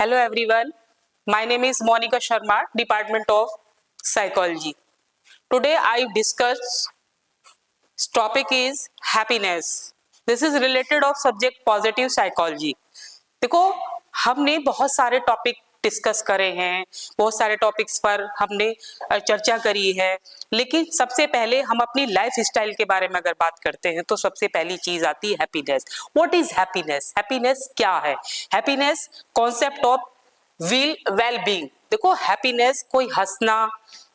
Hello everyone, my name is Monica Sharma, Department of Psychology. Today I discuss topic is happiness. This is related of subject positive psychology. देखो हमने बहुत सारे topic discuss करे हैं, बहुत सारे topics पर हमने चर्चा करी है, लेकिन सबसे पहले हम अपनी लाइफ स्टाइल के बारे में अगर बात करते हैं तो सबसे पहली चीज आती है happiness. What is happiness? Happiness क्या है? Happiness concept of well being. देखो हैप्पीनेस कोई हंसना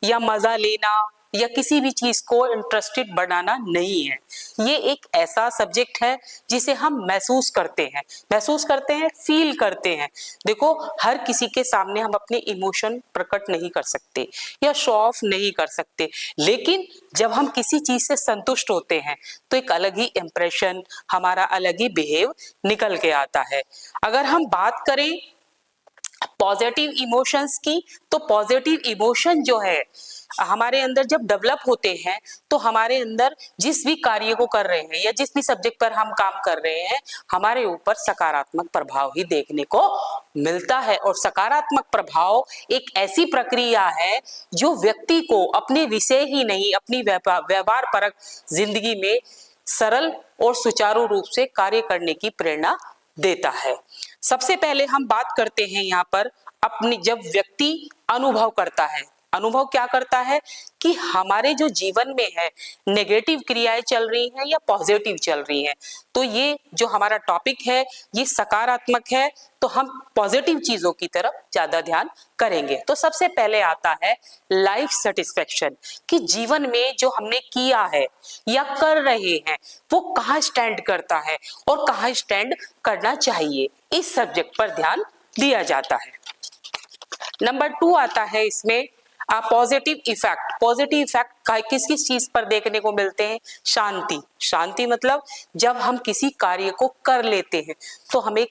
या मजा लेना या किसी भी चीज को इंटरेस्टेड बनाना नहीं है। ये एक ऐसा सब्जेक्ट है जिसे हम महसूस करते हैं, फील करते हैं। देखो हर किसी के सामने हम अपने इमोशन प्रकट नहीं कर सकते या शो ऑफ नहीं कर सकते, लेकिन जब हम किसी चीज से संतुष्ट होते हैं तो एक अलग ही इंप्रेशन, हमारा अलग ही बिहेव निकल के आता है। अगर हम बात करें पॉजिटिव इमोशंस की, तो पॉजिटिव इमोशन जो है हमारे अंदर जब डेवलप होते हैं तो हमारे अंदर जिस भी कार्य को कर रहे हैं या जिस भी सब्जेक्ट पर हम काम कर रहे हैं हमारे ऊपर सकारात्मक प्रभाव ही देखने को मिलता है। और सकारात्मक प्रभाव एक ऐसी प्रक्रिया है जो व्यक्ति को अपने विषय ही नहीं, अपनी व्यवहार परक जिंदगी में सरल और सुचारू रूप से कार्य करने की प्रेरणा देता है। सबसे पहले हम बात करते हैं यहाँ पर अपनी, जब व्यक्ति अनुभव करता है, अनुभव क्या करता है कि हमारे जो जीवन में है नेगेटिव क्रियाएं चल रही हैं या पॉजिटिव चल रही हैं, तो ये जो हमारा टॉपिक है ये सकारात्मक है, तो हम पॉजिटिव चीजों की तरफ ज्यादा ध्यान करेंगे। तो सबसे पहले आता है लाइफ सेटिस्फेक्शन, कि जीवन में जो हमने किया है या कर रहे हैं वो कहाँ स्टैंड करता है और कहाँ स्टैंड करना चाहिए, इस सब्जेक्ट पर ध्यान दिया जाता है। नंबर 2 आता है इसमें पॉजिटिव इफेक्ट। पॉजिटिव इफेक्ट किस किस चीज पर देखने को मिलते हैं? शांति। शांति मतलब जब हम किसी कार्य को कर लेते हैं तो हमें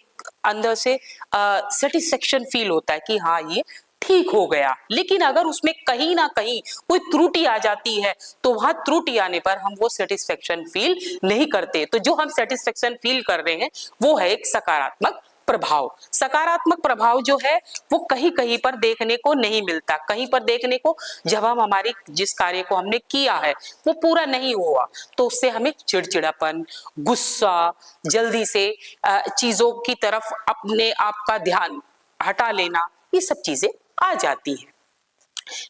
अंदर से सेटिस्फेक्शन फील होता है कि हाँ ये ठीक हो गया। लेकिन अगर उसमें कहीं ना कहीं कोई त्रुटि आ जाती है तो वहां त्रुटि आने पर हम वो सेटिस्फेक्शन फील नहीं करते। तो जो हम सेटिस्फेक्शन फील कर रहे हैं वो है एक सकारात्मक प्रभाव। सकारात्मक प्रभाव जो है वो कहीं कहीं पर देखने को नहीं मिलता। कहीं पर देखने को, जब हम हमारी जिस कार्य को हमने किया है वो पूरा नहीं हुआ तो उससे हमें चिड़चिड़ापन, गुस्सा, जल्दी से चीजों की तरफ अपने आप का ध्यान हटा लेना, ये सब चीजें आ जाती है।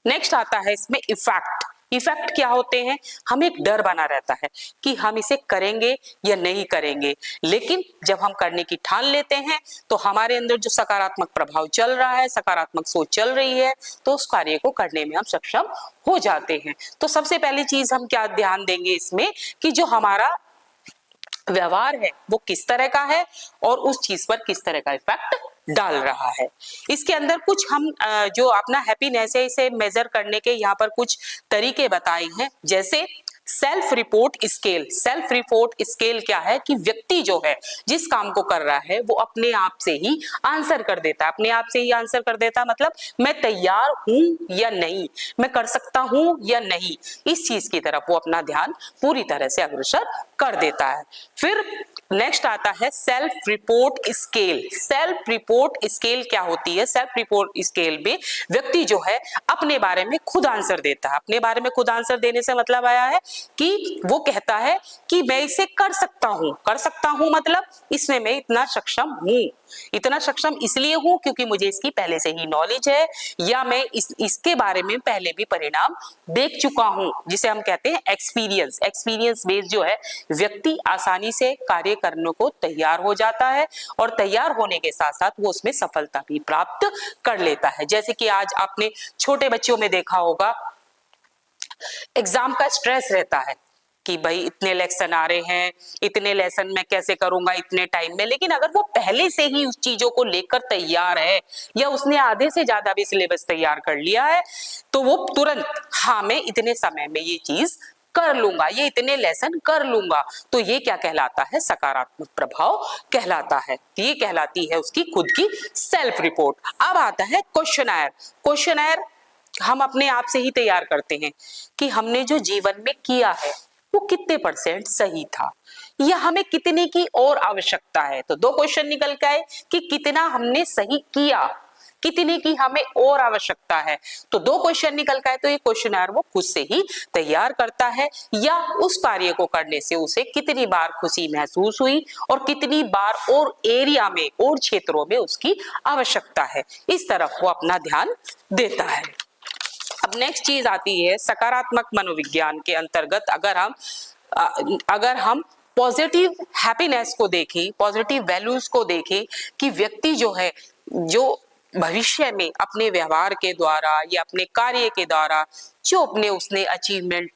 नेक्स्ट आता है इसमें इफेक्ट। इफेक्ट क्या होते हैं? हमें एक डर बना रहता है कि हम इसे करेंगे या नहीं करेंगे, लेकिन जब हम करने की ठान लेते हैं तो हमारे अंदर जो सकारात्मक प्रभाव चल रहा है, सकारात्मक सोच चल रही है, तो उस कार्य को करने में हम सक्षम हो जाते हैं। तो सबसे पहली चीज हम क्या ध्यान देंगे इसमें कि जो हमारा व्यवहार है वो किस तरह का है और उस चीज पर किस तरह का इफेक्ट डाल रहा है। इसके अंदर कुछ हम जो अपना हैप्पीनेस है इसे मेजर करने के यहाँ पर कुछ तरीके बताए हैं, जैसे self report scale. Self report scale क्या है कि व्यक्ति जो है जिस काम को कर रहा है वो अपने आप से ही आंसर कर देता है। अपने आप से ही आंसर कर देता है मतलब मैं तैयार हूं या नहीं, मैं कर सकता हूं या नहीं, इस चीज की तरफ वो अपना ध्यान पूरी तरह से अग्रसर कर देता है। फिर नेक्स्ट आता है self report scale. Self report scale क्या होती है? सेल्फ रिपोर्ट स्केल में व्यक्ति जो है अपने बारे में खुद आंसर देता है। अपने बारे में खुद आंसर देने से मतलब आया है कि वो कहता है कि मैं इसे कर सकता हूं। कर सकता हूं मतलब इसमें मैं इतना सक्षम हूं। इतना सक्षम इसलिए हूं क्योंकि मुझे इसकी पहले से ही नॉलेज है या मैं इसके बारे में पहले भी परिणाम देख चुका हूं, जिसे हम कहते हैं एक्सपीरियंस। एक्सपीरियंस बेस्ड जो है व्यक्ति आसानी से कार्य करने को तैयार हो जाता है और तैयार होने के साथ साथ वो उसमें सफलता भी प्राप्त कर लेता है। जैसे कि आज आपने छोटे बच्चों में देखा होगा एग्जाम का स्ट्रेस रहता है कि भाई इतने लेसन आ रहे हैं, इतने लेसन मैं कैसे करूंगा इतने टाइम में, लेकिन अगर वो पहले से ही उस चीजों को लेकर तैयार है या उसने आधे से ज्यादा भी सिलेबस तैयार कर लिया है तो वो तुरंत हाँ मैं इतने समय में ये चीज कर लूंगा, ये इतने लेसन कर लूंगा, तो ये क्या कहलाता है? सकारात्मक प्रभाव कहलाता है। ये कहलाती है उसकी खुद की सेल्फ रिपोर्ट। अब आता है क्वेश्चनर। क्वेश्चनर हम अपने आप से ही तैयार करते हैं कि हमने जो जीवन में किया है वो कितने % सही था, या हमें कितने की और आवश्यकता है। तो दो क्वेश्चन निकल के आए कि कितना हमने सही किया, कितने की हमें और आवश्यकता है। तो दो क्वेश्चन निकल के आए, तो ये क्वेश्चनर वो खुद से ही तैयार करता है, या उस कार्य को करने से उसे कितनी बार खुशी महसूस हुई और कितनी बार और एरिया में और क्षेत्रों में उसकी आवश्यकता है, इस तरफ वो अपना ध्यान देता है। अब नेक्स्ट चीज आती है सकारात्मक मनोविज्ञान के अंतर्गत। अगर हम पॉजिटिव हैप्पीनेस को देखें, पॉजिटिव वैल्यूज को देखें कि व्यक्ति जो है, जो भविष्य में अपने व्यवहार के द्वारा या अपने कार्य के द्वारा जो अपने उसने अचीवमेंट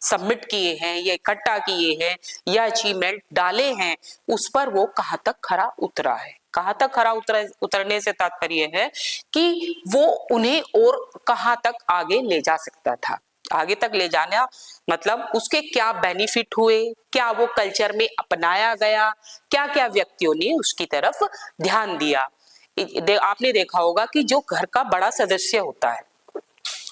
सबमिट किए हैं या इकट्ठा किए हैं या अचीवमेंट डाले हैं, उस पर वो कहाँ तक खरा उतरा है। कहाँ तक खरा उतरने से तात्पर्य है कि वो उन्हें और कहाँ तक आगे ले जा सकता था। आगे तक ले जाना मतलब उसके क्या बेनिफिट हुए, क्या वो कल्चर में अपनाया गया, क्या क्या व्यक्तियों ने उसकी तरफ ध्यान दिया। आपने देखा होगा कि जो घर का बड़ा सदस्य होता है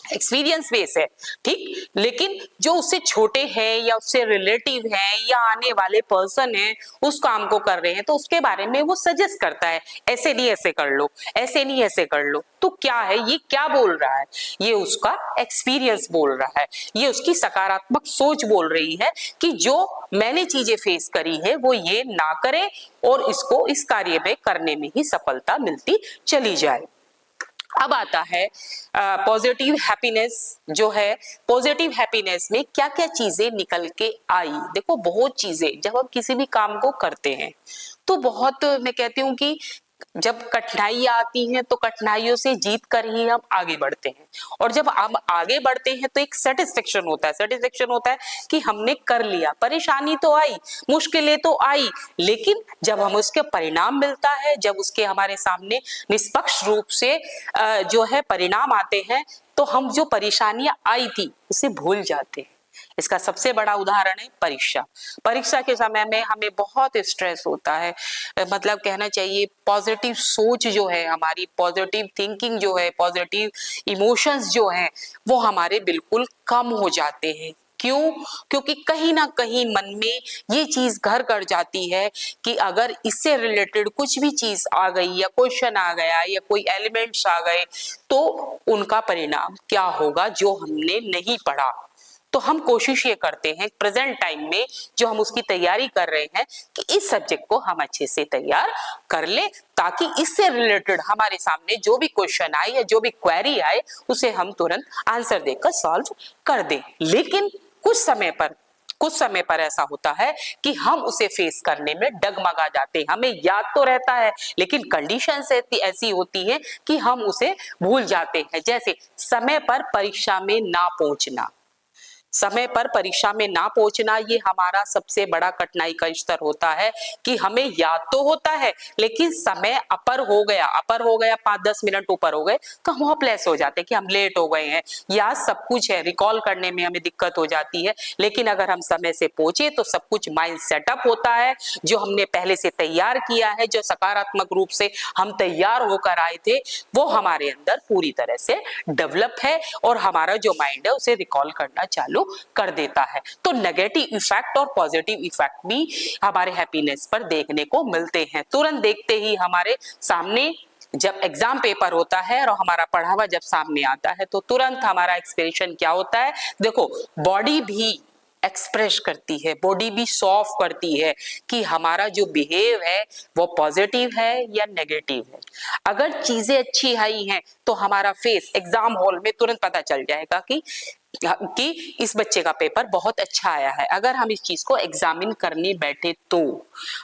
एक्सपीरियंस बेस है, ठीक, लेकिन जो उससे छोटे हैं या उससे रिलेटिव हैं या आने वाले पर्सन हैं उस काम को कर रहे हैं, तो उसके बारे में वो सजेस्ट करता है, ऐसे नहीं ऐसे कर लो, ऐसे नहीं ऐसे कर लो। तो क्या है ये, क्या बोल रहा है, ये उसका एक्सपीरियंस बोल रहा है, ये उसकी सकारात्मक सोच बोल रही है कि जो मैंने चीजें फेस करी है वो ये ना करे और इसको इस कार्य में करने में ही सफलता मिलती चली जाए। अब आता है पॉजिटिव हैप्पीनेस जो है, पॉजिटिव हैप्पीनेस में क्या क्या चीजें निकल के आई। देखो बहुत चीजें, जब हम किसी भी काम को करते हैं तो बहुत, मैं कहती हूँ कि जब कठिनाइयां आती हैं तो कठिनाइयों से जीत कर ही हम आगे बढ़ते हैं, और जब हम आगे बढ़ते हैं तो एक सेटिस्फेक्शन होता है, सेटिस्फेक्शन होता है कि हमने कर लिया। परेशानी तो आई, मुश्किलें तो आई, लेकिन जब हम उसके परिणाम मिलता है, जब उसके हमारे सामने निष्पक्ष रूप से जो है परिणाम आते हैं, तो हम जो परेशानियां आई थी उसे भूल जाते हैं। इसका सबसे बड़ा उदाहरण है परीक्षा। परीक्षा के समय में हमें बहुत स्ट्रेस होता है, मतलब कहना चाहिए पॉजिटिव सोच जो है हमारी, पॉजिटिव थिंकिंग जो है, पॉजिटिव इमोशंस जो हैं वो हमारे बिल्कुल कम हो जाते हैं। क्यों? क्योंकि कहीं ना कहीं मन में ये चीज घर कर जाती है कि अगर इससे रिलेटेड कुछ भी चीज आ गई या क्वेश्चन आ गया या कोई एलिमेंट्स आ गए तो उनका परिणाम क्या होगा जो हमने नहीं पढ़ा। तो हम कोशिश ये करते हैं प्रेजेंट टाइम में जो हम उसकी तैयारी कर रहे हैं कि इस सब्जेक्ट को हम अच्छे से तैयार कर ले, ताकि इससे रिलेटेड हमारे सामने जो भी क्वेश्चन आए या जो भी क्वेरी आए उसे हम तुरंत आंसर देकर सॉल्व कर दें। लेकिन कुछ समय पर ऐसा होता है कि हम उसे फेस करने में डगमगा जाते हैं। हमें याद तो रहता है लेकिन कंडीशंस ऐसी होती है कि हम उसे भूल जाते हैं। जैसे समय पर परीक्षा में ना पहुंचना, समय पर परीक्षा में ना पहुंचना ये हमारा सबसे बड़ा कठिनाई का स्तर होता है कि हमें याद तो होता है लेकिन समय अपर हो गया 5-10 मिनट ऊपर हो गए तो हम होपलेस हो जाते हैं कि हम लेट हो गए हैं। याद सब कुछ है, रिकॉल करने में हमें दिक्कत हो जाती है, लेकिन अगर हम समय से पहुंचे तो सब कुछ माइंड सेटअप होता है, जो हमने पहले से तैयार किया है, जो सकारात्मक रूप से हम तैयार होकर आए थे वो हमारे अंदर पूरी तरह से डेवलप है और हमारा जो माइंड है उसे रिकॉल करना चालू कर देता है। तो नेगेटिव इफेक्ट और पॉजिटिव इफेक्ट भी हमारे हैप्पीनेस पर देखने को मिलते हैं। तुरंत देखते ही हमारे सामने जब एग्जाम पेपर होता है और हमारा पढ़ा हुआ जब सामने आता है तो तुरंत हमारा एक्सप्रेशन क्या होता है, देखो बॉडी भी एक्सप्रेस करती है, बॉडी भी सॉफ्ट करती है कि हमारा जो बिहेव है वो पॉजिटिव है या नेगेटिव है। अगर चीजें अच्छी आई हैं तो हमारा फेस एग्जाम हॉल में तुरंत पता चल जाएगा कि इस बच्चे का पेपर बहुत अच्छा आया है। अगर हम इस चीज को एग्जामिन करने बैठे तो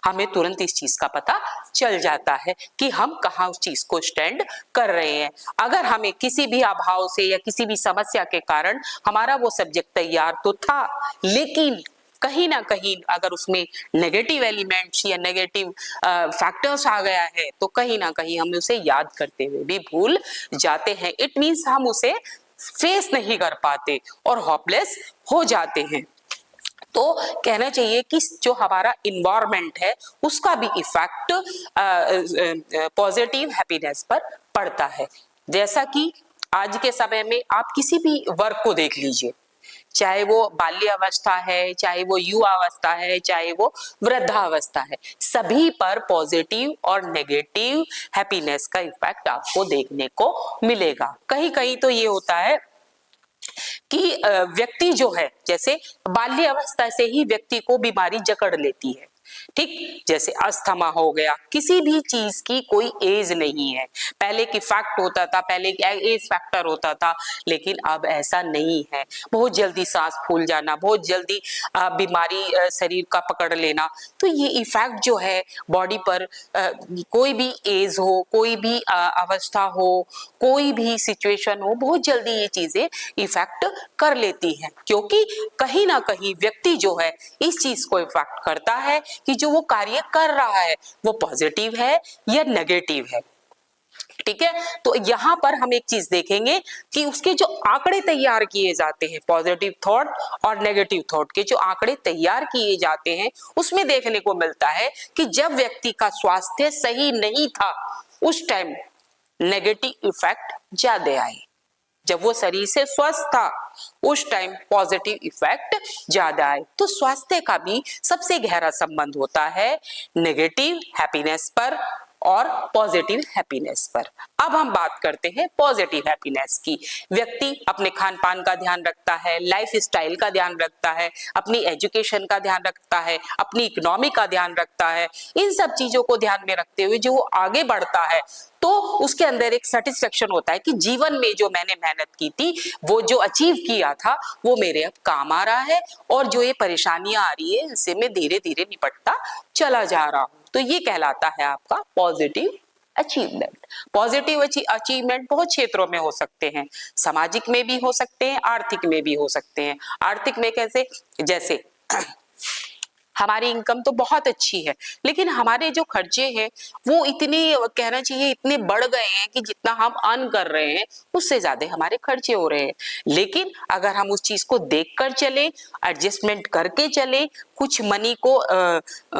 हमें तुरंत इस चीज का पता चल जाता है कि हम कहाँ उस चीज को स्टैंड कर रहे हैं। अगर हमें किसी भी अभाव से या किसी भी समस्या के कारण हमारा वो सब्जेक्ट तैयार तो था लेकिन कहीं ना कहीं अगर उसमें नेगेटिव एलिमेंट्स या नेगेटिव फैक्टर्स आ गया है तो कहीं ना कहीं हम उसे याद करते हुए भी भूल जाते हैं। इट मीन्स हम उसे फेस नहीं कर पाते और होपलेस हो जाते हैं। तो कहना चाहिए कि जो हमारा इन्वायरमेंट है उसका भी इफेक्ट पॉजिटिव हैप्पीनेस पर पड़ता है। जैसा कि आज के समय में आप किसी भी वर्क को देख लीजिए, चाहे वो बाल्यावस्था है, चाहे वो युवावस्था है, चाहे वो वृद्धावस्था है, सभी पर पॉजिटिव और नेगेटिव हैप्पीनेस का इफेक्ट आपको देखने को मिलेगा। कहीं कहीं तो ये होता है कि व्यक्ति जो है, जैसे बाल्य अवस्था से ही व्यक्ति को बीमारी जकड़ लेती है, ठीक, जैसे अस्थमा हो गया, किसी भी चीज की कोई एज नहीं है। पहले की फैक्ट होता था, पहले एज फैक्टर होता था, लेकिन अब ऐसा नहीं है। बहुत जल्दी सांस फूल जाना, बहुत जल्दी बीमारी शरीर का पकड़ लेना, तो ये इफेक्ट जो है बॉडी पर, कोई भी एज हो, कोई भी अवस्था हो, कोई भी सिचुएशन हो, बहुत जल्दी ये चीजें इफेक्ट कर लेती हैं, क्योंकि कहीं ना कहीं व्यक्ति जो है इस चीज को इफेक्ट करता है कि जो वो कार्य कर रहा है वो पॉजिटिव है या नेगेटिव है। ठीक है, तो यहां पर हम एक चीज देखेंगे कि उसके जो आंकड़े तैयार किए जाते हैं, पॉजिटिव थॉट और नेगेटिव थॉट के जो आंकड़े तैयार किए जाते हैं, उसमें देखने को मिलता है कि जब व्यक्ति का स्वास्थ्य सही नहीं था उस टाइम नेगेटिव इफेक्ट ज्यादा आए, जब वो शरीर से स्वस्थ था उस टाइम पॉजिटिव इफेक्ट ज्यादा आए। तो स्वास्थ्य का भी सबसे गहरा संबंध होता है नेगेटिव हैप्पीनेस पर और पॉजिटिव हैप्पीनेस पर। अब हम बात करते हैं पॉजिटिव हैप्पीनेस की। व्यक्ति अपने खान पान का ध्यान रखता है, लाइफ स्टाइल का ध्यान रखता है, अपनी एजुकेशन का ध्यान रखता है, अपनी इकोनॉमी का ध्यान रखता है। इन सब चीजों को ध्यान में रखते हुए जो वो आगे बढ़ता है तो उसके अंदर एक सेटिस्फेक्शन होता है कि जीवन में जो मैंने मेहनत की थी, वो जो अचीव किया था, वो मेरे अब काम आ रहा है, और जो ये परेशानियां आ रही है इनसे मैं धीरे धीरे निपटता चला जा रहा हूं। तो ये कहलाता है आपका पॉजिटिव अचीवमेंट। पॉजिटिव अचीवमेंट बहुत क्षेत्रों में हो सकते हैं, सामाजिक में भी हो सकते हैं, आर्थिक में भी हो सकते हैं। आर्थिक में कैसे, जैसे हमारी इनकम तो बहुत अच्छी है, लेकिन हमारे जो खर्चे हैं वो इतने, कहना चाहिए इतने बढ़ गए हैं कि जितना हम अर्न कर रहे हैं उससे ज्यादा हमारे खर्चे हो रहे हैं। लेकिन अगर हम उस चीज को देखकर चले, एडजस्टमेंट करके चले, कुछ मनी को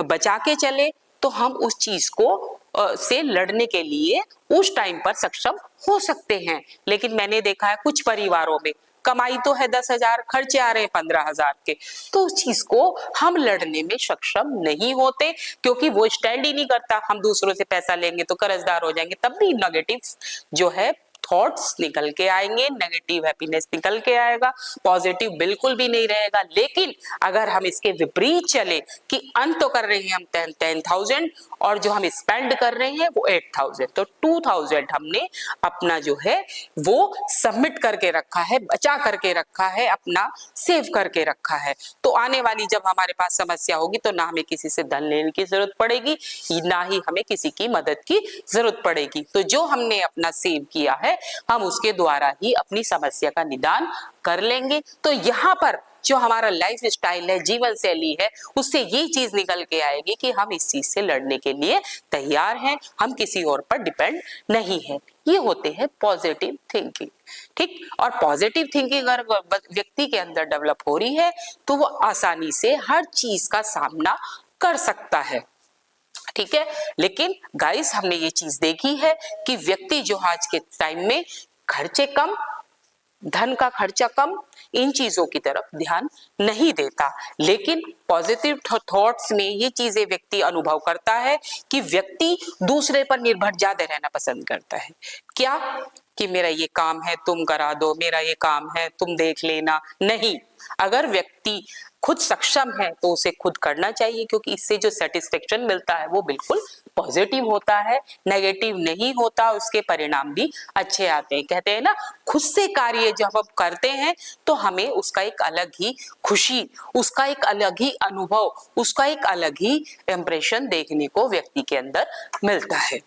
बचा के चले, तो हम उस चीज को से लड़ने के लिए उस टाइम पर सक्षम हो सकते हैं। लेकिन मैंने देखा है कुछ परिवारों में कमाई तो है 10,000, खर्चे आ रहे हैं 15,000 के, तो उस चीज को हम लड़ने में सक्षम नहीं होते, क्योंकि वो स्टैंड ही नहीं करता। हम दूसरों से पैसा लेंगे तो कर्जदार हो जाएंगे, तब भी नेगेटिव जो है थॉट्स निकल के आएंगे, नेगेटिव हैप्पीनेस निकल के आएगा, पॉजिटिव बिल्कुल भी नहीं रहेगा। लेकिन अगर हम इसके विपरीत चले कि अर्न तो कर रहे हैं हम 10,000 और जो हम स्पेंड कर रहे हैं वो 8,000, तो 2,000 हमने अपना जो है वो सबमिट करके रखा है, बचा करके रखा है, अपना सेव करके रखा है। तो आने वाली जब हमारे पास समस्या होगी तो ना हमें किसी से धन लेने की जरूरत पड़ेगी, ना ही हमें किसी की मदद की जरूरत पड़ेगी। तो जो हमने अपना सेव किया है हम उसके द्वारा ही अपनी समस्या का निदान कर लेंगे। तो यहाँ पर जो हमारा लाइफ स्टाइल है, जीवन शैली है, उससे ये चीज निकल के आएगी कि हम इस चीज से लड़ने के लिए तैयार हैं, हम किसी और पर डिपेंड नहीं है। ये होते हैं पॉजिटिव थिंकिंग। ठीक, और पॉजिटिव थिंकिंग अगर व्यक्ति के अंदर डेवलप हो रही है तो वो आसानी से हर चीज का सामना कर सकता है। ठीक है, लेकिन गाइस हमने ये चीज देखी है कि व्यक्ति जो आज के टाइम में खर्चे कम, धन का खर्चा कम, इन चीजों की तरफ ध्यान नहीं देता। लेकिन पॉजिटिव थॉट्स में ये चीजें व्यक्ति अनुभव करता है कि व्यक्ति दूसरे पर निर्भर ज्यादा रहना पसंद करता है। क्या कि मेरा ये काम है तुम करा दो, मेरा ये काम है तुम देख लेना, नहीं। अगर व्यक्ति खुद सक्षम है तो उसे खुद करना चाहिए, क्योंकि इससे जो सेटिस्फेक्शन मिलता है वो बिल्कुल पॉजिटिव होता है, नेगेटिव नहीं होता, उसके परिणाम भी अच्छे आते हैं। कहते हैं ना, खुद से कार्य जब हम करते हैं तो हमें उसका एक अलग ही खुशी, उसका एक अलग ही अनुभव, उसका एक अलग ही इंप्रेशन देखने को व्यक्ति के अंदर मिलता है।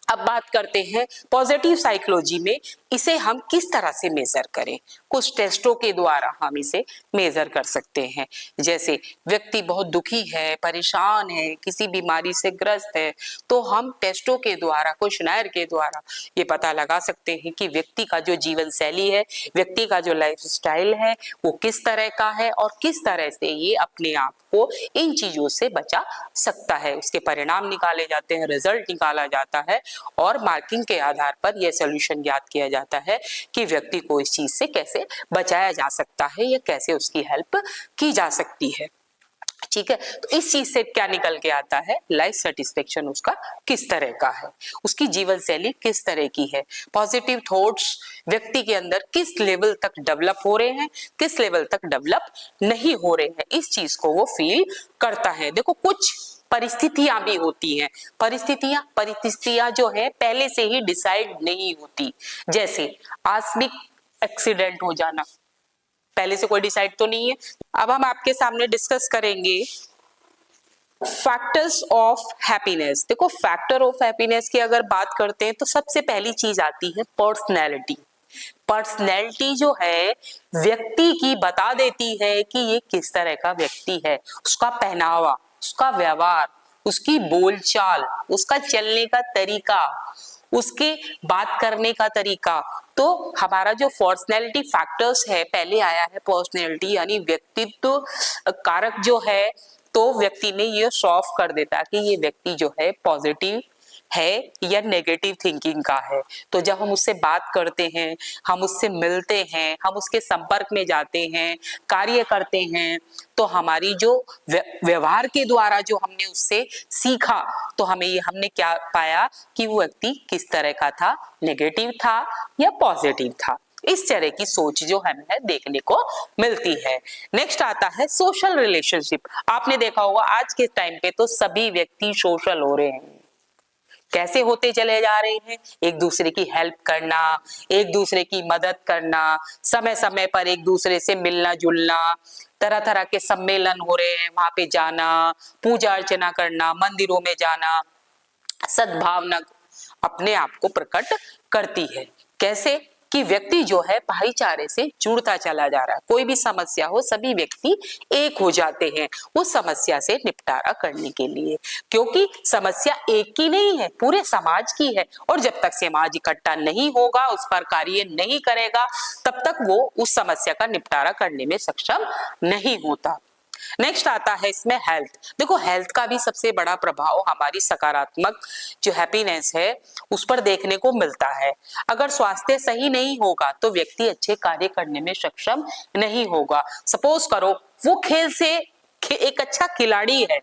अब बात करते हैं पॉजिटिव साइकोलॉजी में इसे हम किस तरह से मेजर करें। कुछ टेस्टों के द्वारा हम इसे मेजर कर सकते हैं। जैसे व्यक्ति बहुत दुखी है, परेशान है, किसी बीमारी से ग्रस्त है, तो हम टेस्टों के द्वारा, क्वेश्चनर के द्वारा ये पता लगा सकते हैं कि व्यक्ति का जो जीवन शैली है, व्यक्ति का जो लाइफ स्टाइल है वो किस तरह का है और किस तरह से ये अपने आप को इन चीजों से बचा सकता है। उसके परिणाम निकाले जाते हैं, रिजल्ट निकाला जाता है और मार्किंग के आधार पर यह सॉल्यूशन ज्ञात किया जाता है कि व्यक्ति को इस चीज से कैसे बचाया जा सकता है या कैसे उसकी हेल्प की जा सकती है। ठीक है, तो इस चीज से क्या निकल के आता है, लाइफ सेटिस्फेक्शन उसका किस तरह का है, उसकी जीवन शैली किस तरह की है, पॉजिटिव थॉट्स व्यक्ति के अंदर किस लेवल तक डेवलप हो रहे हैं, किस लेवल तक डेवलप नहीं हो रहे हैं, इस चीज को वो फील करता है। देखो कुछ परिस्थितियां भी होती हैं, परिस्थितियां जो है पहले से ही डिसाइड नहीं होती, जैसे आकस्मिक एक्सीडेंट हो जाना, पहले से कोई डिसाइड तो नहीं है। अब हम आपके सामने डिस्कस करेंगे फैक्टर्स ऑफ हैप्पीनेस। देखो फैक्टर ऑफ हैप्पीनेस की अगर बात करते हैं तो सबसे पहली चीज आती है पर्सनैलिटी। पर्सनैलिटी जो है व्यक्ति की बता देती है कि ये किस तरह का व्यक्ति है, उसका पहनावा, उसका व्यवहार, उसकी बोलचाल, उसका चलने का तरीका, उसके बात करने का तरीका। तो हमारा जो पर्सनैलिटी फैक्टर्स है, पहले आया है पर्सनैलिटी यानी व्यक्तित्व कारक जो है, तो व्यक्ति ने ये सॉल्व कर देता कि ये व्यक्ति जो है पॉजिटिव है या नेगेटिव थिंकिंग का है। तो जब हम उससे बात करते हैं, हम उससे मिलते हैं, हम उसके संपर्क में जाते हैं, कार्य करते हैं, तो हमारी जो व्यवहार के द्वारा जो हमने उससे सीखा, तो हमने क्या पाया कि वो व्यक्ति किस तरह का था, नेगेटिव था या पॉजिटिव था। इस तरह की सोच जो हमें देखने को मिलती है। नेक्स्ट आता है सोशल रिलेशनशिप। आपने देखा होगा आज के टाइम पे तो सभी व्यक्ति सोशल हो रहे हैं। कैसे होते चले जा रहे हैं, एक दूसरे की हेल्प करना, एक दूसरे की मदद करना, समय समय पर एक दूसरे से मिलना जुलना, तरह तरह के सम्मेलन हो रहे हैं, वहां पे जाना, पूजा अर्चना करना, मंदिरों में जाना, सद्भावना अपने आप को प्रकट करती है। कैसे कि व्यक्ति जो है भाईचारे से जुड़ता चला जा रहा है, कोई भी समस्या हो सभी व्यक्ति एक हो जाते हैं उस समस्या से निपटारा करने के लिए, क्योंकि समस्या एक की नहीं है, पूरे समाज की है, और जब तक समाज इकट्ठा नहीं होगा, उस पर कार्य नहीं करेगा, तब तक वो उस समस्या का निपटारा करने में सक्षम नहीं होता। नेक्स्ट आता है इसमें हेल्थ। देखो हेल्थ का भी सबसे बड़ा प्रभाव हमारी सकारात्मक जो हैप्पीनेस है उस पर देखने को मिलता है। अगर स्वास्थ्य सही नहीं होगा तो व्यक्ति अच्छे कार्य करने में सक्षम नहीं होगा। सपोज करो वो खेल से एक अच्छा खिलाड़ी है,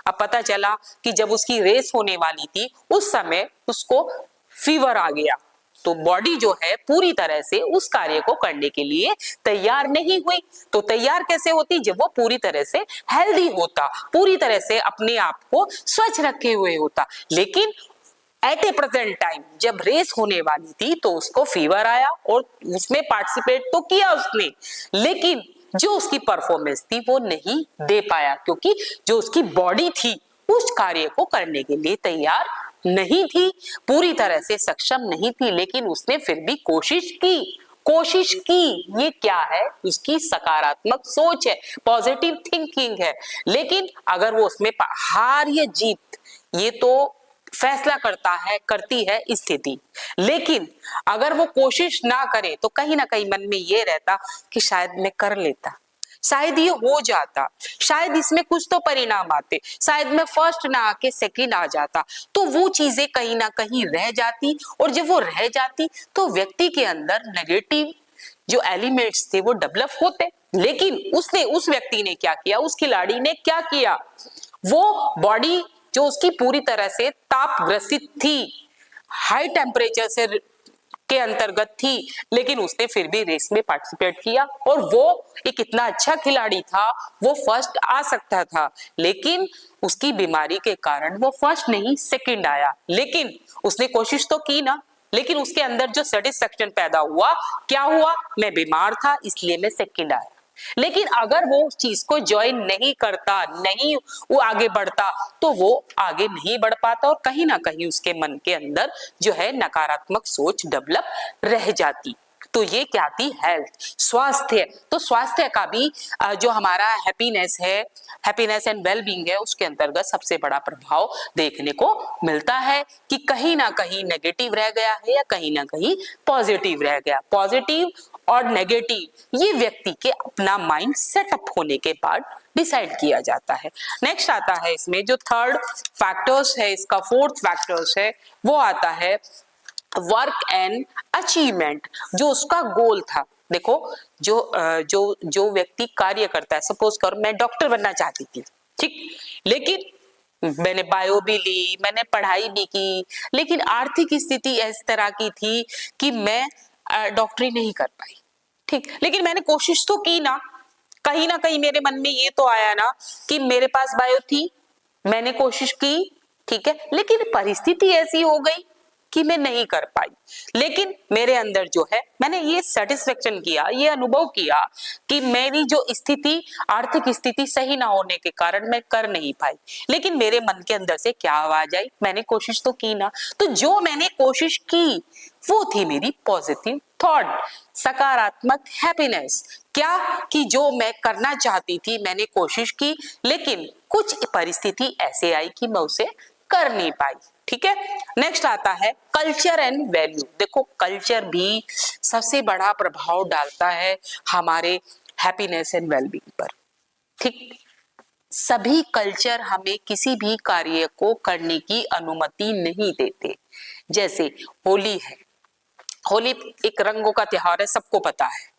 अब पता चला कि जब उसकी रेस होने वाली थी उस समय उसको फीवर आ गया, तो बॉडी जो है पूरी तरह से उस कार्य को करने के लिए तैयार नहीं हुई। तो तैयार कैसे होती, जब वो पूरी तरह से हेल्दी होता, पूरी तरह से अपने आप को स्वच्छ रखे हुए होता। लेकिन एट ए प्रेजेंट टाइम जब रेस होने वाली थी तो उसको फीवर आया और उसमें पार्टिसिपेट तो किया उसने, लेकिन जो उसकी परफॉर्मेंस थी वो नहीं दे पाया, क्योंकि जो उसकी बॉडी थी उस कार्य को करने के लिए तैयार नहीं थी, पूरी तरह से सक्षम नहीं थी। लेकिन उसने फिर भी कोशिश की। ये क्या है, उसकी सकारात्मक सोच है, पॉजिटिव थिंकिंग है। लेकिन अगर वो उसमें हार या जीत ये तो फैसला करती है स्थिति, लेकिन अगर वो कोशिश ना करे तो कहीं ना कहीं मन में ये रहता कि शायद मैं कर लेता, शायद ये हो जाता, शायद इसमें कुछ तो परिणाम आते, शायद मैं फर्स्ट ना आके सेकंड आ जाता। तो वो चीजें कहीं ना कहीं रह जाती, और जब वो रह जाती तो व्यक्ति के अंदर नेगेटिव जो एलिमेंट्स थे वो डेवलप होते। लेकिन उस व्यक्ति ने क्या किया, उस खिलाड़ी ने क्या किया, वो बॉडी जो उसकी पूरी तरह से ताप ग्रसित थी, हाई टेम्परेचर से के अंतर्गत थी, लेकिन उसने फिर भी रेस में पार्टिसिपेट किया, और वो एक इतना अच्छा खिलाड़ी था, वो फर्स्ट आ सकता था, लेकिन उसकी बीमारी के कारण वो फर्स्ट नहीं सेकंड आया। लेकिन उसने कोशिश तो की ना, लेकिन उसके अंदर जो सेटिस्फेक्शन पैदा हुआ, क्या हुआ, मैं बीमार था इसलिए मैं सेकंड आया। लेकिन अगर वो उस चीज को ज्वाइन नहीं करता, नहीं वो आगे बढ़ता, तो वो आगे नहीं बढ़ पाता, और कहीं ना कहीं उसके मन के अंदर जो है नकारात्मक सोच डेवलप रह जाती। तो ये क्या थी, हेल्थ, स्वास्थ्य। तो स्वास्थ्य का भी जो हमारा हैप्पीनेस एंड वेल बीइंग है, उसके अंतर्गत सबसे बड़ा प्रभाव देखने को मिलता है कि कहीं ना कहीं नेगेटिव रह गया है या कहीं ना कहीं पॉजिटिव रह गया। पॉजिटिव और नेगेटिव ये व्यक्ति के अपना माइंड सेटअप होने के बाद डिसाइड किया जाता है। नेक्स्ट आता है इसमें जो थर्ड फैक्टर्स है, इसका फोर्थ फैक्टर्स है, वो आता है वर्क एंड अचीवमेंट, जो उसका गोल था। देखो जो व्यक्ति कार्य करता है, सपोज करो मैं डॉक्टर बनना चाहती थी, ठीक, लेकिन मैंने बायो भी ली, मैंने पढ़ाई भी की, लेकिन आर्थिक स्थिति इस तरह की थी कि मैं डॉक्टरी नहीं कर पाई, ठीक, लेकिन मैंने कोशिश तो की ना कहीं मेरे मन में ये तो आया ना कि मेरे पास बायो थी, मैंने कोशिश की, ठीक है, लेकिन परिस्थिति ऐसी हो गई कि मैं नहीं कर पाई। लेकिन मेरे अंदर जो है, मैंने ये सेटिस्फेक्शन किया, ये अनुभव किया कि मेरी जो स्थिति, आर्थिक स्थिति सही ना होने के कारण मैं कर नहीं पाई, लेकिन मेरे मन के अंदर से क्या आवाज आई, मैंने कोशिश तो की ना। तो जो मैंने कोशिश की वो थी मेरी पॉजिटिव थॉट, सकारात्मक हैप्पीनेस। क्या कि जो मैं करना चाहती थी मैंने कोशिश की, लेकिन कुछ परिस्थिति ऐसे आई कि मैं उसे कर नहीं पाई, ठीक है। नेक्स्ट आता है कल्चर एंड वैल्यू। देखो कल्चर भी सबसे बड़ा प्रभाव डालता है हमारे हैप्पीनेस एंड वेलबींग पर, ठीक। सभी कल्चर हमें किसी भी कार्य को करने की अनुमति नहीं देते। जैसे होली है, होली एक रंगों का त्योहार है, सबको पता है।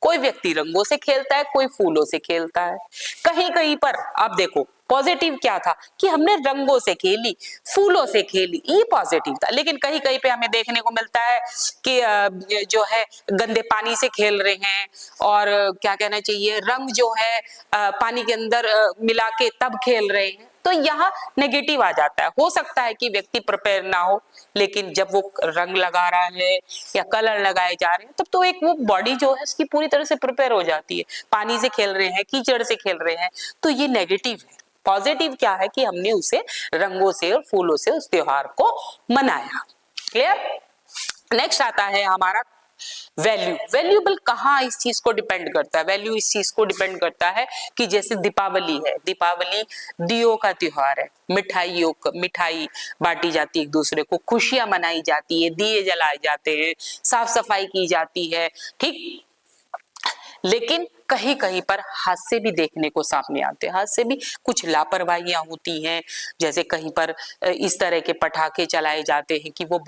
कोई व्यक्ति रंगों से खेलता है, कोई फूलों से खेलता है। कहीं कहीं पर आप देखो पॉजिटिव क्या था कि हमने रंगों से खेली, फूलों से खेली, ये पॉजिटिव था। लेकिन कहीं कहीं पे हमें देखने को मिलता है कि जो है गंदे पानी से खेल रहे हैं, और क्या कहना चाहिए, रंग जो है पानी के अंदर मिला के तब खेल रहे हैं, तो यहाँ नेगेटिव आ जाता है। हो सकता है कि व्यक्ति प्रिपेयर ना हो, लेकिन जब वो रंग लगा रहा है या कलर लगाए जा रहे हैं, तब तो एक वो बॉडी जो है उसकी पूरी तरह से प्रिपेयर हो जाती है। पानी से खेल रहे हैं, कीचड़ से खेल रहे हैं, तो ये नेगेटिव है। पॉजिटिव क्या है कि हमने उसे रंगों से और फूलों से उस त्योहार को मनाया। क्लियर। नेक्स्ट आता है हमारा वैल्यू। वैल्यूबल कहाँ इस चीज को डिपेंड करता है, वैल्यू इस चीज को डिपेंड करता है कि जैसे दीपावली है, दीपावली दियों का त्योहार है, मिठाई बांटी जाती है एक दूसरे को, खुशियां मनाई जाती है, दिए जलाए जाते हैं, साफ सफाई की जाती है, ठीक। लेकिन कहीं कहीं पर हादसे भी देखने को सामने आते हैं, हादसे भी, कुछ लापरवाहियां होती हैं। जैसे कहीं पर इस तरह के पटाखे चलाए जाते हैं कि वो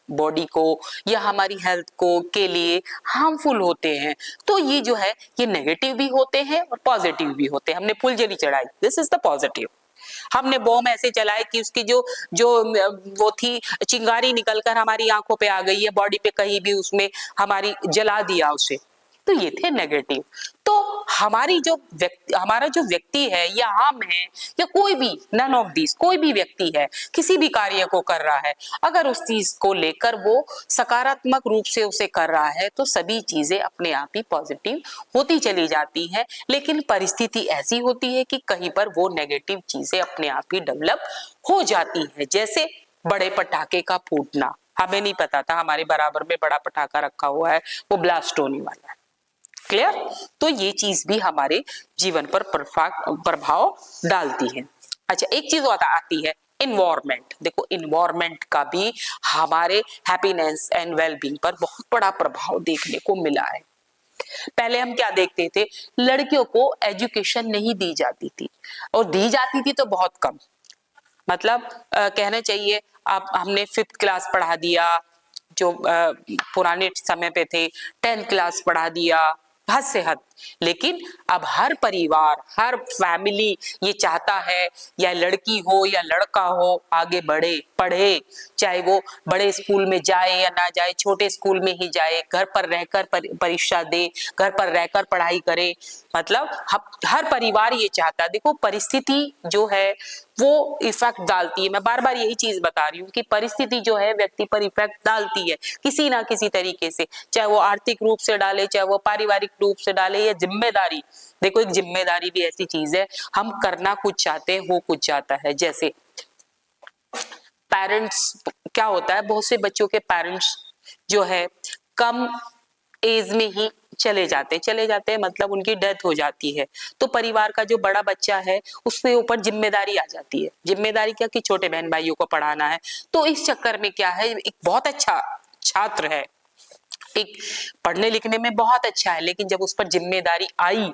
बॉडी को या हमारी हेल्थ को के लिए हार्मफुल होते हैं। तो ये जो है ये नेगेटिव भी होते हैं और पॉजिटिव भी होते हैं। हमने फुलझड़ी चढ़ाई, दिस इज द पॉजिटिव। हमने बॉम्ब ऐसे चलाए कि उसकी जो जो वो थी चिंगारी निकलकर हमारी आंखों पे आ गई है, बॉडी पे कहीं भी, उसमें हमारी जला दिया उसे, तो ये थे नेगेटिव। तो हमारा जो व्यक्ति है या हम है या कोई भी, नन ऑफ दिस, कोई भी व्यक्ति है किसी भी कार्य को कर रहा है, अगर उस चीज को लेकर वो सकारात्मक रूप से उसे कर रहा है तो सभी चीजें अपने आप ही पॉजिटिव होती चली जाती हैं। लेकिन परिस्थिति ऐसी होती है कि कहीं पर वो नेगेटिव चीजें अपने आप ही डेवलप हो जाती है। जैसे बड़े पटाखे का फूटना, हमें नहीं पता था हमारे बराबर में बड़ा पटाखा रखा हुआ है, वो ब्लास्ट होने वाला है। क्लियर। तो ये चीज भी हमारे जीवन पर प्रभाव डालती है। अच्छा, एक चीज और आती है इन्वायरमेंट। देखो इन्वायरमेंट का भी हमारे हैप्पीनेस एंड वेलबींग पर बहुत बड़ा प्रभाव देखने को मिला है। पहले हम क्या देखते थे, लड़कियों को एजुकेशन नहीं दी जाती थी, और दी जाती थी तो बहुत कम। मतलब कहना चाहिए आप, हमने 5th क्लास पढ़ा दिया, जो पुराने समय पे थे 10th क्लास पढ़ा दिया, हद से हद। लेकिन अब हर परिवार, हर फैमिली ये चाहता है या लड़की हो या लड़का हो आगे बढ़े, पढ़े, चाहे वो बड़े स्कूल में जाए या ना जाए, छोटे स्कूल में ही जाए, घर पर रहकर परीक्षा दे, घर पर रहकर पढ़ाई करे। मतलब हर परिवार ये चाहता है। देखो परिस्थिति जो है वो इफेक्ट डालती है, मैं बार बार यही चीज बता रही हूँ कि परिस्थिति जो है व्यक्ति पर इफेक्ट डालती है किसी ना किसी तरीके से, चाहे वो आर्थिक रूप से डाले, चाहे वो पारिवारिक रूप से डाले, या जिम्मेदारी। देखो एक जिम्मेदारी भी ऐसी चीज है, हम करना कुछ चाहते हैं, हो कुछ चाहता है। जैसे पेरेंट्स, क्या होता है बहुत से बच्चों के पेरेंट्स जो है कम एज में ही चले जाते हैं, मतलब उनकी डेथ हो जाती है। तो परिवार का जो बड़ा बच्चा है उसके ऊपर जिम्मेदारी आ जाती है। जिम्मेदारी क्या कि छोटे बहन भाइयों को पढ़ाना है। तो इस चक्कर में क्या है, एक बहुत अच्छा छात्र है, ठीक, पढ़ने लिखने में बहुत अच्छा है, लेकिन जब उस पर जिम्मेदारी आई